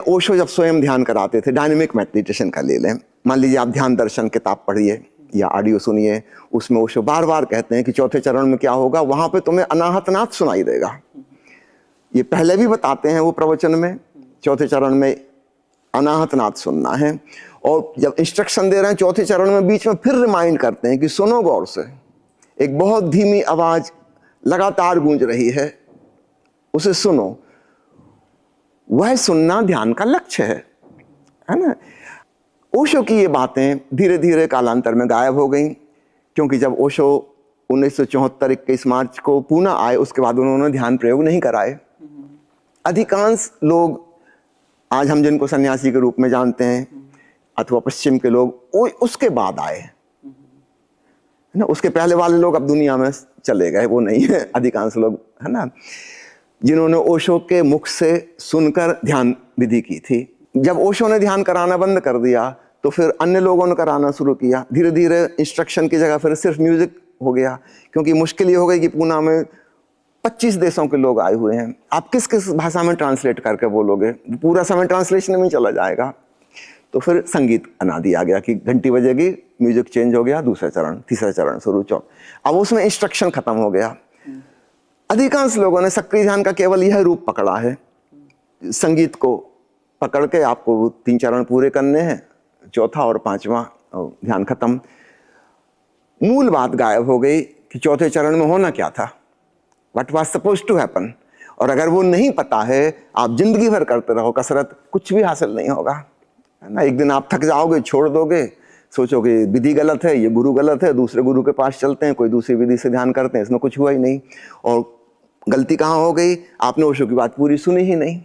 ओशो जब स्वयं ध्यान कराते थे, डायनेमिक मेडिटेशन का ले लें, मान लीजिए आप ध्यान दर्शन किताब पढ़िए या ऑडियो सुनिए, उसमें ओशो बार बार कहते हैं कि चौथे चरण में क्या होगा, वहां पे तुम्हें अनाहतनाद सुनाई देगा। ये पहले भी बताते हैं वो प्रवचन में, चौथे चरण में अनाहतनाद सुनना है। और जब इंस्ट्रक्शन दे रहे हैं चौथे चरण में, बीच में फिर रिमाइंड करते हैं कि सुनो गौर से, एक बहुत धीमी आवाज लगातार गूंज रही है, उसे सुनो। वह सुनना ध्यान का लक्ष्य है ना। ओशो की ये बातें धीरे धीरे कालांतर में गायब हो गई, क्योंकि जब ओशो 1974 21 मार्च को पूना आए, उसके बाद उन्होंने ध्यान प्रयोग नहीं कराए। अधिकांश लोग आज हम जिनको सन्यासी के रूप में जानते हैं, अथवा पश्चिम के लोग, वो उसके बाद आए है ना। उसके पहले वाले लोग अब दुनिया में चले गए, वो नहीं है अधिकांश लोग, है ना, जिन्होंने ओशो के मुख से सुनकर ध्यान विधि की थी। जब ओशो ने ध्यान कराना बंद कर दिया तो फिर अन्य लोगों ने कराना शुरू किया। धीरे धीरे इंस्ट्रक्शन की जगह फिर सिर्फ म्यूजिक हो गया, क्योंकि मुश्किल ये हो गई कि पूना में 25 देशों के लोग आए हुए हैं, आप किस किस भाषा में ट्रांसलेट करके बोलोगे, पूरा समय ट्रांसलेशन में चला जाएगा। तो फिर संगीत बना दिया गया कि घंटी बजेगी, म्यूजिक चेंज हो गया, दूसरा चरण, तीसरा चरण शुरू, अब उसमें इंस्ट्रक्शन खत्म हो गया। अधिकांश लोगों ने सक्रिय ध्यान का केवल यह रूप पकड़ा है, संगीत को पकड़ के आपको 3 चरण पूरे करने हैं, चौथा और 5वां ध्यान खत्म। मूल बात गायब हो गई कि चौथे चरण में होना क्या था, what was supposed to happen. और अगर वो नहीं पता है, आप जिंदगी भर करते रहो कसरत, कुछ भी हासिल नहीं होगा, है ना। एक दिन आप थक जाओगे, छोड़ दोगे, सोचोगे विधि गलत है, ये गुरु गलत है, दूसरे गुरु के पास चलते हैं, कोई दूसरी विधि से ध्यान करते हैं, इसमें कुछ हुआ ही नहीं। और गलती कहाँ हो गई, आपने ओशो की बात पूरी सुनी ही नहीं।